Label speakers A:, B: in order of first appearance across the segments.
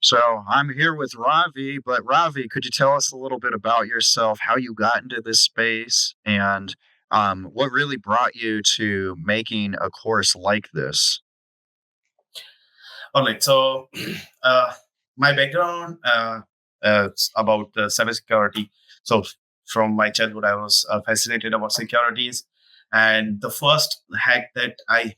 A: So I'm here with Ravi, but Ravi, could you tell us a little bit about yourself, how you got into this space, and what really brought you to making a course like this?
B: All right. So, uh, my background is about cybersecurity. So, from my childhood, I was fascinated about securities, and the first hack that I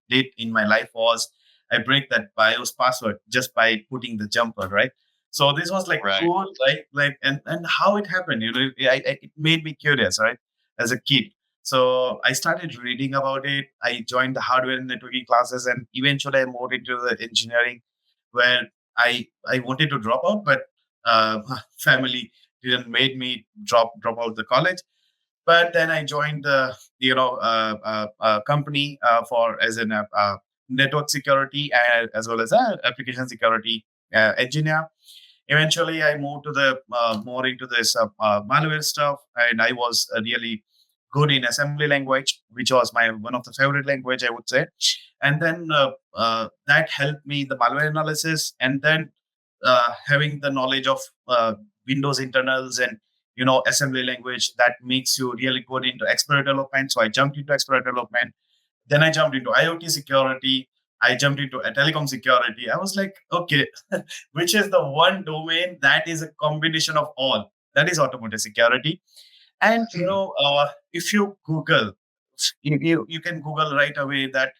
B: did in my life was I break that BIOS password just by putting the jumper, right? So this was like
A: Right.
B: cool, right? Like, and how it happened, it made me curious, right? As a kid. So I started reading about it. I joined the hardware and networking classes, and eventually I moved into the engineering, where I wanted to drop out, but family didn't made me drop out the college. But then I joined the company for as an network security as well as application security engineer. Eventually, I moved to the more into this malware stuff, and I was really good in assembly language, which was my one of the favorite language, I would say. And then that helped me the malware analysis, and then having the knowledge of Windows internals and assembly language that makes you really good into exploit development. So I jumped into exploit development. Then I jumped into IoT security. I jumped into a telecom security. I was like, okay, which is the one domain that is a combination of all. That is automotive security. And if you Google, you can Google right away that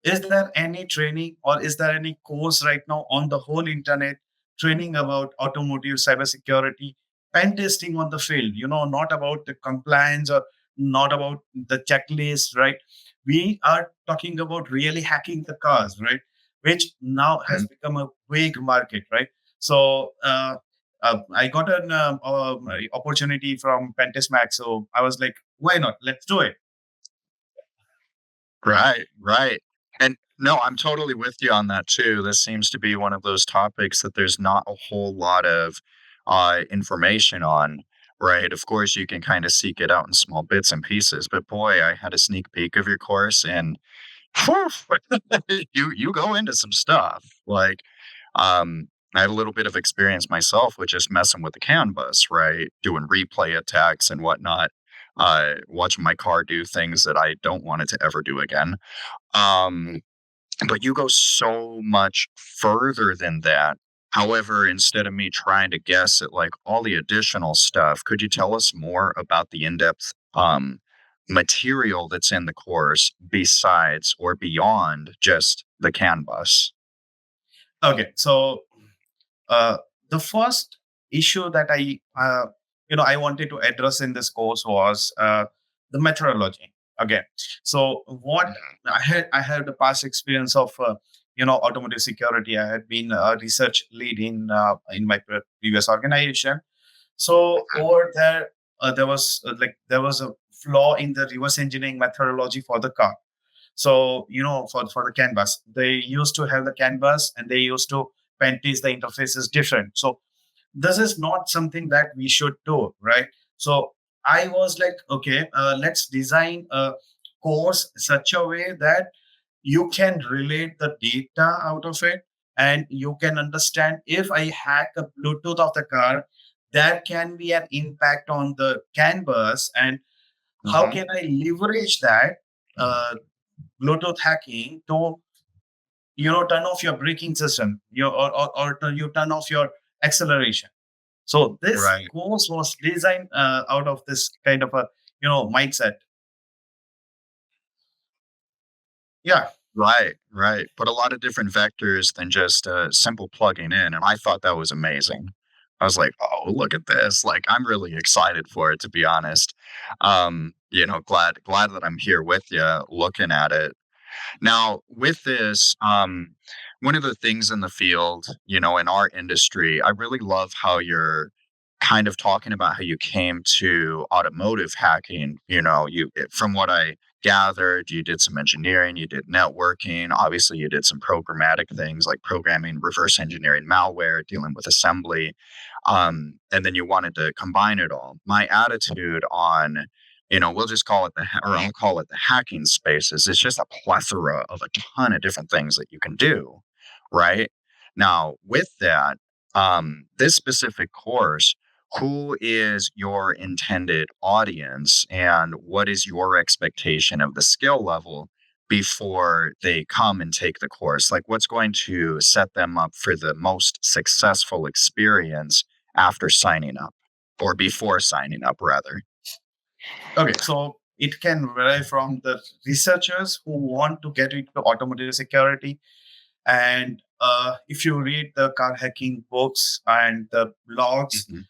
B: is there any training or is there any course right now on the whole internet training about automotive cybersecurity, pen testing on the field, not about the compliance or not about the checklist, right? We are talking about really hacking the cars, right? Which now has
A: Mhm.
B: become a big market, right? So I got an opportunity from PentestMag, so I was like, why not? Let's do it.
A: Right, right. And no, I'm totally with you on that too. This seems to be one of those topics that there's not a whole lot of information on, right? Of course, you can kind of seek it out in small bits and pieces, but boy, I had a sneak peek of your course and whew, you go into some stuff. Like, I had a little bit of experience myself with just messing with the CAN bus, right? Doing replay attacks and whatnot. Watching my car do things that I don't want it to ever do again. Um, but you go so much further than that. However, instead of me trying to guess at like all the additional stuff, could you tell us more about the in-depth material that's in the course besides or beyond just the canvas?
B: Okay, so Uh, the first issue that I wanted to address in this course was the methodology. Okay, so what I had the past experience of automotive security. I had been a research lead in my previous organization. So over there, there was a flaw in the reverse engineering methodology for the car. So, for the canvas, they used to have the canvas and they used to paint the interfaces different. So this is not something that we should do, right? So I was like, okay, let's design a course such a way that you can relate the data out of it and you can understand if I hack a Bluetooth of the car, there can be an impact on the canvas and how
A: Mhm.
B: can I leverage that uh, Bluetooth hacking to turn off your braking system, you turn off your acceleration. So this
A: Right.
B: course was designed out of this kind of a mindset. Yeah,
A: Right, right. But a lot of different vectors than just simple plugging in. And I thought that was amazing. I was like, oh, look at this. Like, I'm really excited for it, to be honest. Glad that I'm here with you looking at it. Now, with this, one of the things in the field, in our industry, I really love how you're kind of talking about how you came to automotive hacking. From what I gathered, you did some engineering, you did networking, obviously, you did some programmatic things like programming, reverse engineering malware, dealing with assembly. And then you wanted to combine it all. My attitude on we'll just call it or I'll call it the hacking spaces. It's just a plethora of a ton of different things that you can do, right? Now, with that, this specific course, who is your intended audience and what is your expectation of the skill level before they come and take the course? Like, what's going to set them up for the most successful experience after signing up or before signing up, rather?
B: Okay, so it can vary from the researchers who want to get into automotive security. And if you read the car hacking books and the blogs,
A: Mhm.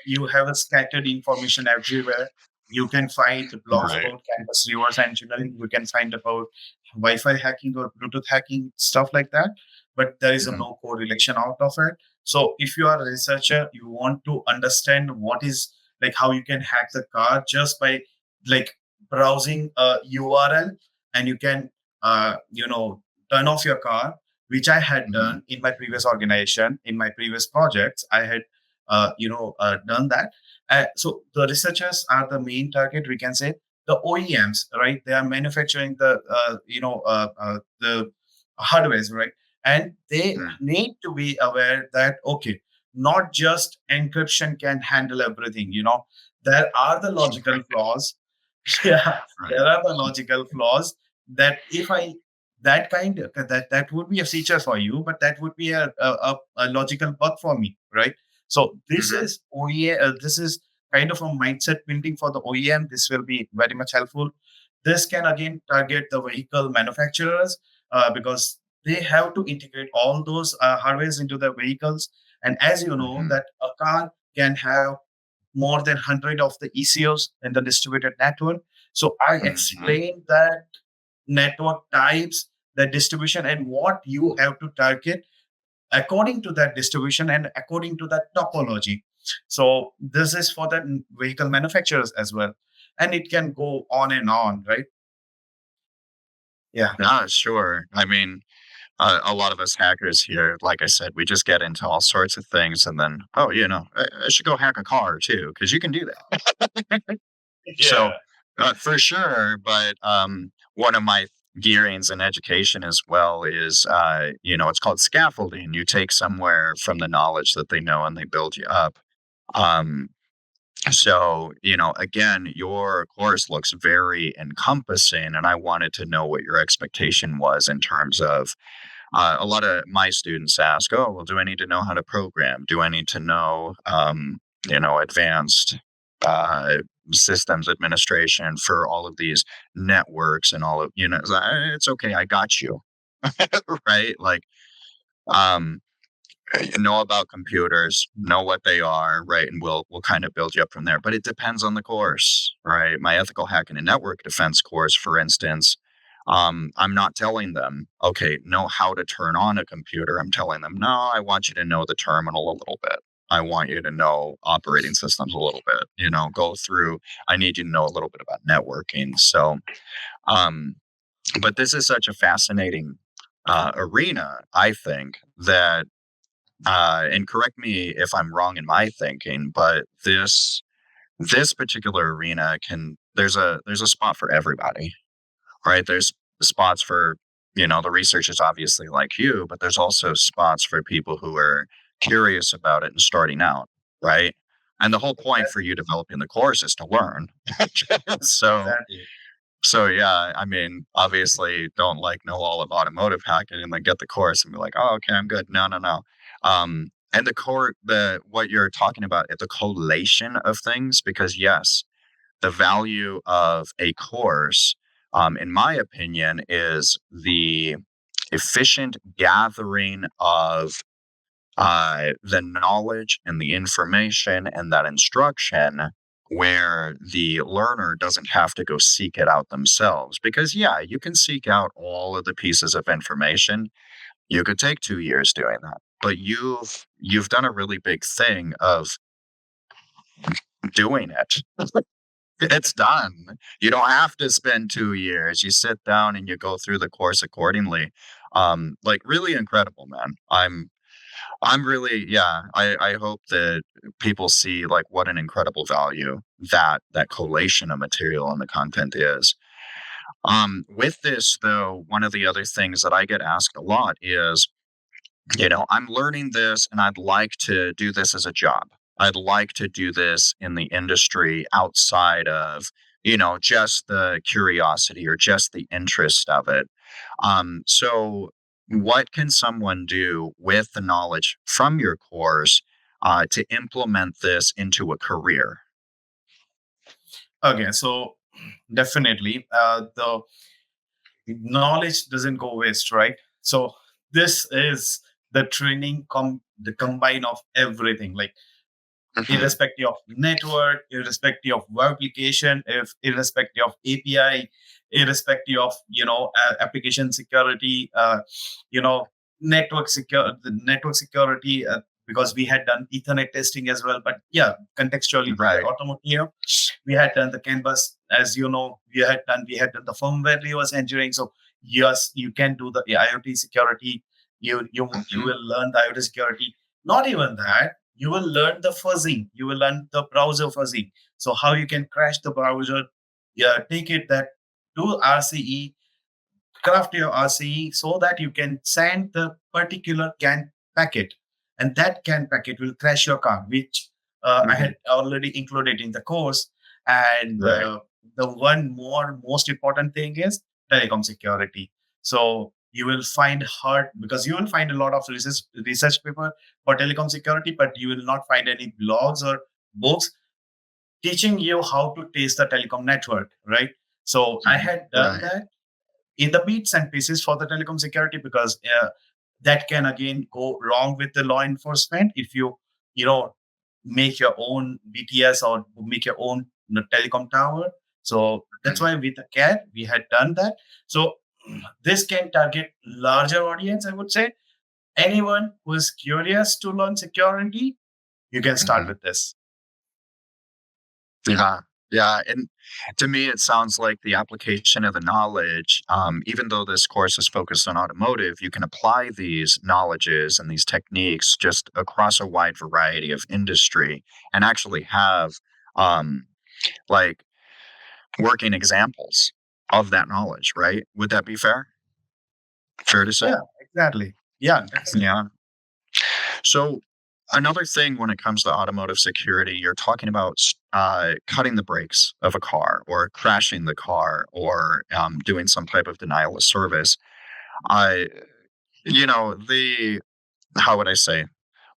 B: you have a scattered information everywhere. You can find blogs
A: Right.
B: about campus reverse engineering. You can find about Wi-Fi hacking or Bluetooth hacking, stuff like that. But there is a
A: Mhm.
B: no correlation out of it. So if you are a researcher, you want to understand what is like how you can hack the car just by like browsing a URL, and you can turn off your car, which I had
A: Mhm.
B: done in my previous organization, in my previous projects. I had, done that. So the researchers are the main target. We can say the OEMs, right? They are manufacturing the hardwares, right? And they
A: Mhm.
B: need to be aware that okay, not just encryption can handle everything. There are the logical flaws. Yeah,
A: Right.
B: there are the logical flaws that if I that kind that would be a feature for you, but that would be a logical bug for me, right? So this
A: Mhm.
B: is this is kind of a mindset building for the OEM. This will be very much helpful. This can again target the vehicle manufacturers because they have to integrate all those hardwares into their vehicles. And as you know,
A: Mhm.
B: that a car can have more than 100 of the ECOs in the distributed network. So I
A: Mhm.
B: explained that network types, the distribution, and what you have to target according to that distribution and according to that topology. So this is for the vehicle manufacturers as well. And it can go on, right? Yeah.
A: Yeah, sure. I mean, a lot of us hackers here, like I said, we just get into all sorts of things and then, oh, I should go hack a car too, because you can do that. So,
B: Yeah.
A: for sure. But one of my gearings in education as well is, it's called scaffolding. You take somewhere from the knowledge that they know and they build you up. Um, so, again, your course looks very encompassing, and I wanted to know what your expectation was in terms of a lot of my students ask, "Oh, well, do I need to know how to program? Do I need to know, advanced uh, systems administration for all of these networks and all of it's okay, I got you, right? Like, um, know about computers, know what they are, right? And we'll kind of build you up from there. But it depends on the course, right? My ethical hacking and network defense course, for instance, I'm not telling them, okay, know how to turn on a computer. I'm telling them, no, I want you to know the terminal a little bit. I want you to know operating systems a little bit. Go through. I need you to know a little bit about networking. So, um, but this is such a fascinating arena, I think, that and correct me if I'm wrong in my thinking, but this particular arena can there's a spot for everybody, right? There's spots for the researchers obviously like you, but there's also spots for people who are curious about it and starting out, right? And the whole point for you developing the course is to learn. so
B: Exactly.
A: so yeah, I mean, obviously don't like know all of automotive hacking and then get the course and be like, oh, okay, I'm good. No, no, no. And the what you're talking about, the collation of things, because yes, the value of a course, in my opinion, is the efficient gathering of the knowledge and the information and that instruction where the learner doesn't have to go seek it out themselves. Because, yeah, you can seek out all of the pieces of information. You could take 2 years doing that. But you've done a really big thing of doing it. It's done. You don't have to spend 2 years. You sit down and you go through the course accordingly. Like really incredible, man. I'm really, yeah, I hope that people see like what an incredible value that collation of material and the content is. With this though, one of the other things that I get asked a lot is I'm learning this and I'd like to do this as a job. I'd like to do this in the industry outside of, just the curiosity or just the interest of it. So, what can someone do with the knowledge from your course to implement this into a career?
B: Okay, so definitely the knowledge doesn't go waste, right? So this is the training the combine of everything, like
A: Hmm.
B: irrespective of network, irrespective of web application, if irrespective of API, irrespective of application security, you know the network security. Because we had done Ethernet testing as well, but yeah, contextually to the
A: Right.
B: automotive, we had done the canvas, as you know, we had done the firmware reverse engineering. So yes, you can do the IoT security. You
A: Hmm.
B: will learn the IoT security. Not even that, you will learn the fuzzing. You will learn the browser fuzzing. So how you can crash the browser. Yeah, take it that do RCE, craft your RCE so that you can send the particular CAN packet, and that CAN packet will crash your car, which I
A: Hmm.
B: had already included in the course. And
A: Right.
B: the one more most important thing is telecom security. So you will find hard, because you will find a lot of research paper for telecom security, but you will not find any blogs or books teaching you how to test the telecom network, right? So I
A: Mhm.
B: had done
A: Right.
B: that in the bits and pieces for the telecom security, because that can again go wrong with the law enforcement if you know make your own BTS or make your own telecom tower. So that's
A: Mhm.
B: why with the CAD we had done that. So this can target larger audience, I would say. Anyone who is curious to learn security, you can start
A: Mhm.
B: with this.
A: Yeah. Yeah. And to me, it sounds like the application of the knowledge, even though this course is focused on automotive, you can apply these knowledges and these techniques just across a wide variety of industry and actually have um, like working examples of that knowledge, right? Would that be fair? Fair to say?
B: Yeah, exactly. Yeah, definitely.
A: Yeah. So another thing when it comes to automotive security, you're talking about cutting the brakes of a car or crashing the car or doing some type of denial of service. I, the how would I say?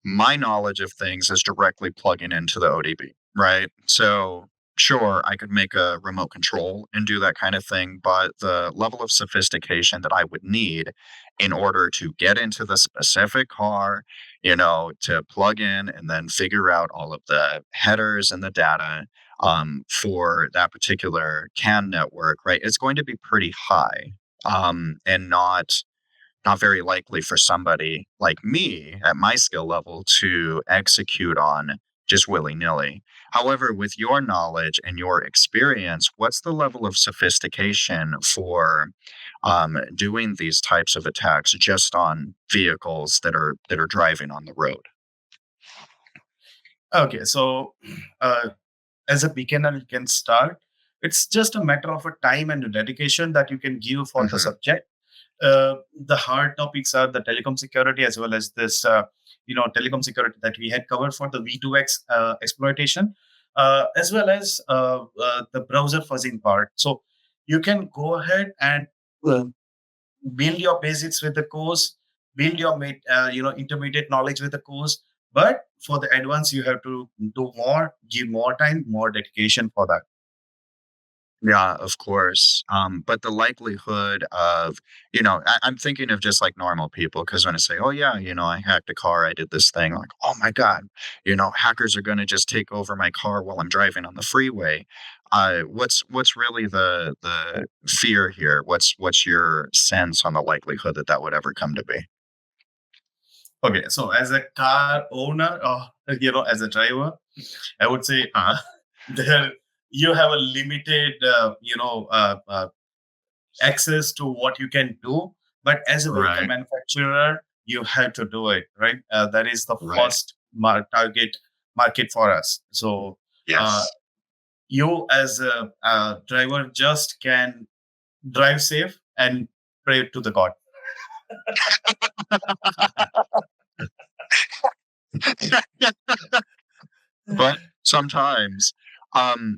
A: My knowledge of things is directly plugging into the ODB, right? So, sure, I could make a remote control and do that kind of thing, but the level of sophistication that I would need in order to get into the specific car, to plug in and then figure out all of the headers and the data for that particular CAN network, right? It's going to be pretty high and not very likely for somebody like me at my skill level to execute on just willy nilly. However, with your knowledge and your experience, what's the level of sophistication for doing these types of attacks just on vehicles that are driving on the road?
B: Okay, so uh, as a beginner, you can start. It's just a matter of a time and a dedication that you can give for the
A: Hmm.
B: subject. The hard topics are the telecom security, as well as this, telecom security that we had covered for the V2X exploitation, as well as the browser fuzzing part. So you can go ahead and build your basics with the course, build your intermediate knowledge with the course. But for the advanced, you have to do more, give more time, more dedication for that.
A: Yeah, of course. But the likelihood of, I'm thinking of just like normal people because when I say, oh, yeah, I hacked a car, I did this thing, like, oh my God, hackers are going to just take over my car while I'm driving on the freeway. What's really the fear here? What's your sense on the likelihood that that would ever come to be?
B: Okay, so as a car owner, or as a driver, I would say
A: Uh-huh.
B: there you have a limited, access to what you can do. But as a vehicle
A: Right,
B: manufacturer, you have to do it, right? That is the
A: right.
B: first target market for us. So uh,
A: Yes.
B: you as a driver just can drive safe and pray to the God.
A: But sometimes,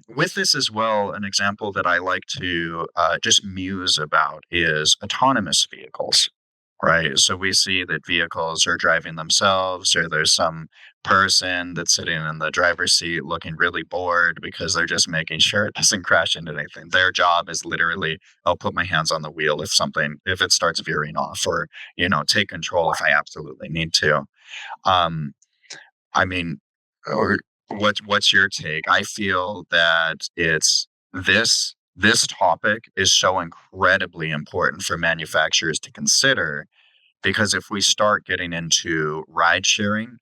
A: with this as well, an example that I like to just muse about is autonomous vehicles, right? So we see that vehicles are driving themselves, or there's some person that's sitting in the driver's seat looking really bored because they're just making sure it doesn't crash into anything. Their job is literally, I'll put my hands on the wheel if it starts veering off, or, take control if I absolutely need to. Um, I mean, or what's your take? I feel that this topic is so incredibly important for manufacturers to consider, because if we start getting into ride sharing,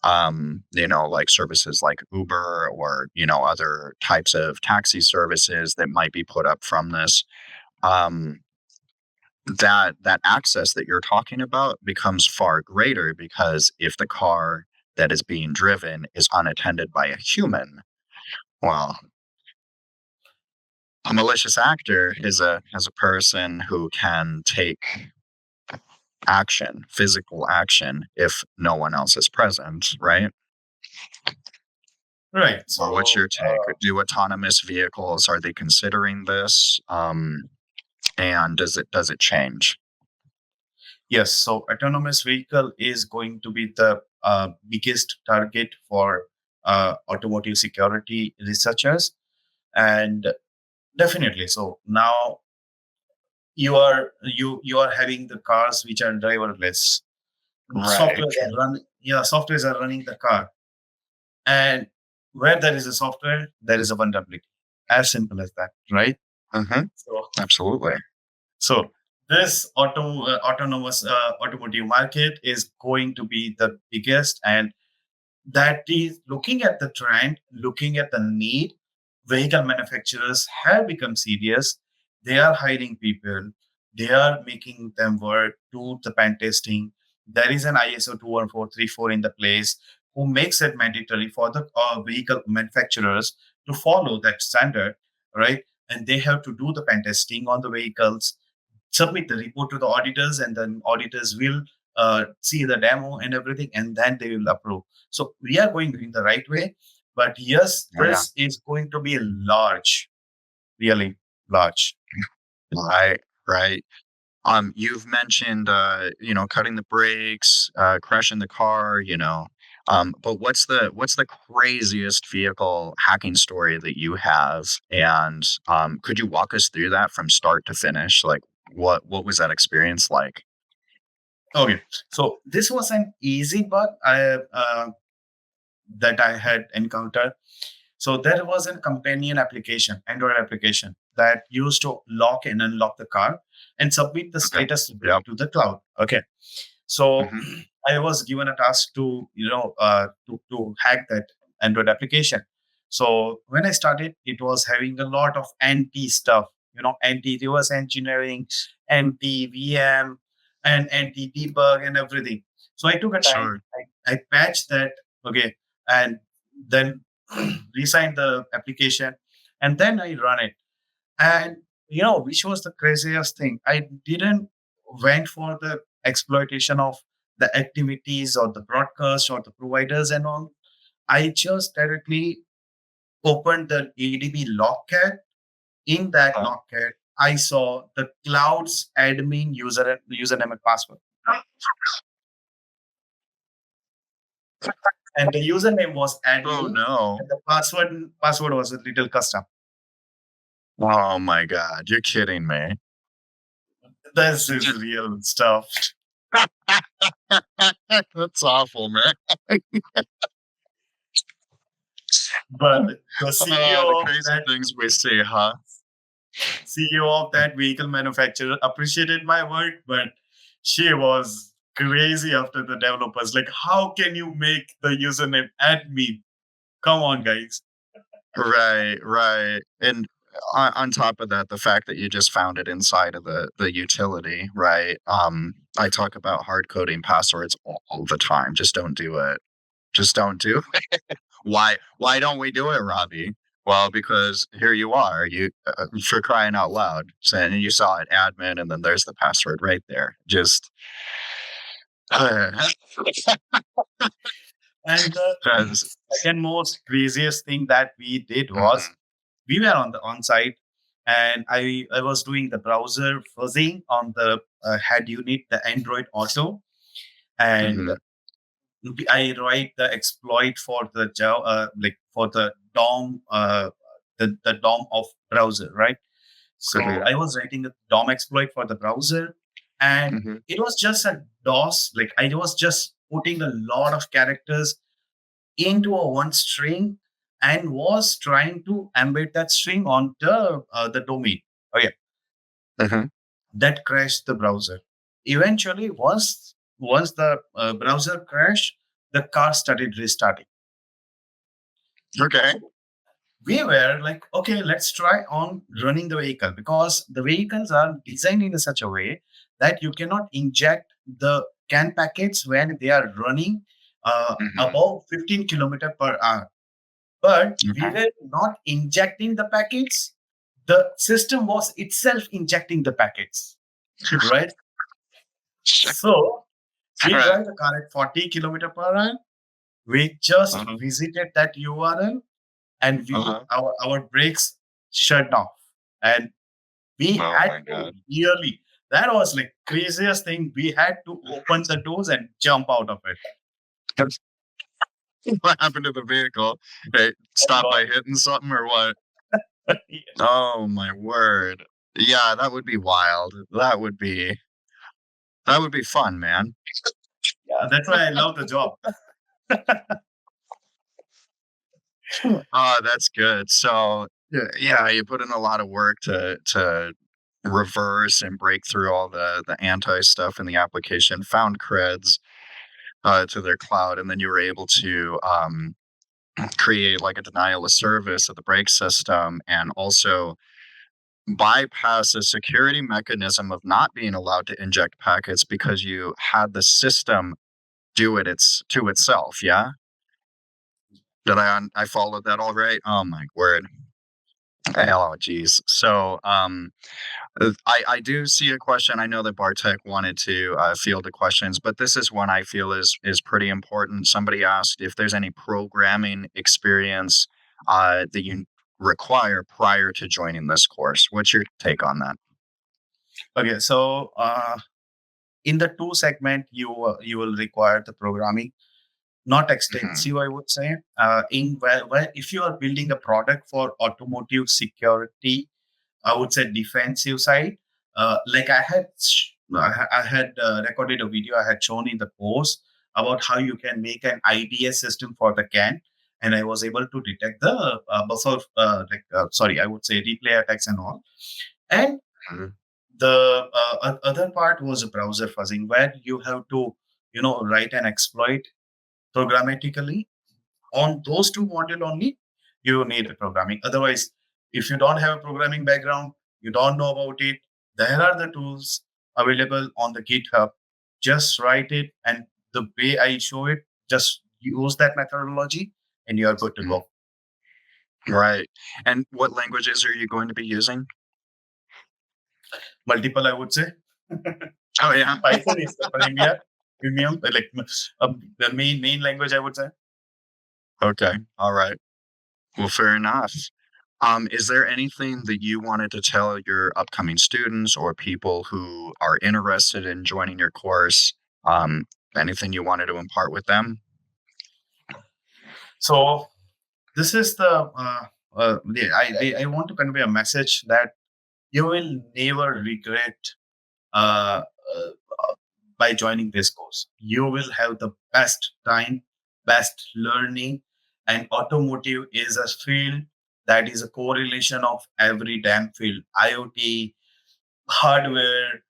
A: like services like Uber, or, other types of taxi services that might be put up from this, um, that access that you're talking about becomes far greater, because if the car that is being driven is unattended by a human, well, a malicious actor is a person who can take physical action, if no one else is present, right?
B: Right.
A: Or what's
B: So
A: your take? Do autonomous vehicles, are they considering this? And does it change?
B: yes, so autonomous vehicle is going to be the biggest target for automotive security researchers, and definitely. So now you are having the cars which are driverless.
A: Right.
B: Softwares are running. Yeah, softwares are running the car, and where there is a software, there is a vulnerability. As simple as that, right?
A: Hmm.
B: So
A: Absolutely.
B: So this autonomous automotive market is going to be the biggest, and that is looking at the trend, looking at the need. Vehicle manufacturers have become serious. They are hiring people. They are making them work, do the pen testing. There is an ISO 21434 in the place who makes it mandatory for the vehicle manufacturers to follow that standard, right? And they have to do the pen testing on the vehicles, submit the report to the auditors, and then auditors will see the demo and everything, and then they will approve. So we are going in the right way. But yes,
A: Oh, yeah.
B: this is going to be large, really large.
A: Right. Right. You've mentioned, cutting the brakes, crashing the car, but what's the craziest vehicle hacking story that you have? And could you walk us through that from start to finish? Like, what was that experience like?
B: Okay, so this was an easy bug that I had encountered. So there was a companion application, Android application, that used to lock and unlock the car and submit the
A: Okay.
B: status
A: Yep.
B: to the cloud. Okay. So
A: Hmm.
B: I was given a task to, to hack that Android application. So when I started, it was having a lot of anti stuff, anti reverse engineering, anti VM, and anti debug and everything. So I took a time,
A: Sure.
B: I patched that, okay, and then resigned the application, and then I run it. And which was the craziest thing? I didn't went for the exploitation of the activities or the broadcast or the providers and all. I just directly opened the ADB logcat. In that
A: Uh,
B: logcat, I saw the cloud's admin username and password. And the username was
A: oh
B: admin,
A: no.
B: and the password was a little custom.
A: Oh my God. You're kidding me.
B: This is real stuff.
A: That's awful, man.
B: But the
A: The
B: CEO of
A: crazy
B: that
A: things we see, huh?
B: vehicle manufacturer appreciated my work, but she was crazy after the developers. Like, how can you make the username admin? Come on, guys.
A: Right, right. And on top of that, the fact that you just found it inside of the utility, right? I talk about hard coding passwords all the time. Just don't do it. Just don't do it. Why don't we do it, Robbie? Well, because here you are, for crying out loud, saying you saw it, admin, and then there's the password right there. Just
B: And the
A: because.
B: second most craziest thing that we did was
A: Mhm,
B: we were on the on-site, and I was doing the browser fuzzing on the head unit, the Android Auto, and
A: mhm,
B: I write the exploit for the like for the DOM, the DOM of browser, right? So
A: mhm,
B: I was writing a DOM exploit for the browser, and
A: mhm.
B: it was just a DOS. Like I was just putting a lot of characters into a one string and was trying to embed that string on the domain. Oh yeah,
A: Mhm.
B: that crashed the browser. Eventually, once the browser crashed, the car started restarting.
A: Okay.
B: We were like, okay, let's try on running the vehicle because the vehicles are designed in such a way that you cannot inject the CAN packets when they are running
A: Mhm.
B: above 15 kilometer per hour. But we
A: Okay.
B: were not injecting the packets. The system was itself injecting the packets, right? So we
A: Right.
B: drive the car at 40 kilometer per hour. We just
A: Uh-huh.
B: visited that URL and
A: Uh-huh.
B: our brakes shut off. And we
A: Oh
B: had
A: my
B: to
A: god.
B: really, that was like craziest thing. We had to open the doors and jump out of it.
A: What happened to the vehicle? It
B: Oh
A: stopped
B: God.
A: by hitting something or what?
B: Yeah,
A: Oh my word. Yeah, that would be wild. That would be fun, man.
B: that's why I love the job.
A: That's good. So, yeah, you put in a lot of work to reverse and break through all the anti stuff in the application, found creds to their cloud, and then you were able to create like a denial of service of the brake system, and also bypass a security mechanism of not being allowed to inject packets because you had the system do it to itself. Yeah, did I followed that all right? Oh my word. Oh geez. So I do see a question. I know that Bartek wanted to field the questions, but this is one I feel is pretty important. Somebody asked if there's any programming experience that you require prior to joining this course. What's your take on that?
B: Okay, so in the two segment, you will require the programming, not
A: Hmm.
B: extensive, I would say. In where if you are building a product for automotive security, I would say defensive side. Like I had recorded a video I had shown in the course about how you can make an IDS system for the CAN, and I was able to detect the buffer, sorry, I would say replay attacks and all. And the other part was browser fuzzing, where you have to, write an exploit programmatically on those two module only. You need a programming. Otherwise, if you don't have a programming background, you don't know about it, there are the tools available on the GitHub. Just write it, and the way I show it, just use that methodology and you are good to
A: Hmm.
B: go.
A: Right. And what languages are you going to be using?
B: Multiple, I would say.
A: Oh yeah.
B: Python is the premium, like the main language, I would say.
A: Okay. All right. Well, fair enough. Is there anything that you wanted to tell your upcoming students or people who are interested in joining your course? Um, Anything you wanted to impart with them?
B: So this is the I want to convey a message that you will never regret uh, uh, by joining this course. You will have the best time, best learning, and automotive is a field that is a correlation of every damn field: IoT, hardware,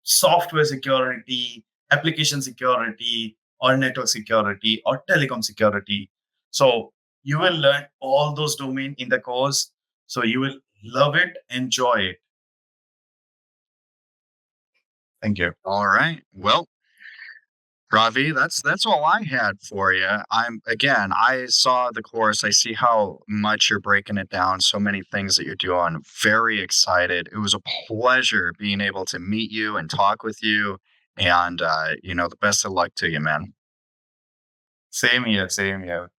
B: software security, application security, or network security, or telecom security. So you will learn all those domains in the course. So you will love it, enjoy it. Thank you.
A: All right. Well, Ravi, that's all I had for you. I saw the course. I see how much you're breaking it down, so many things that you're doing. Very excited. It was a pleasure being able to meet you and talk with you. And the best of luck to you, man.
B: Same here, same here.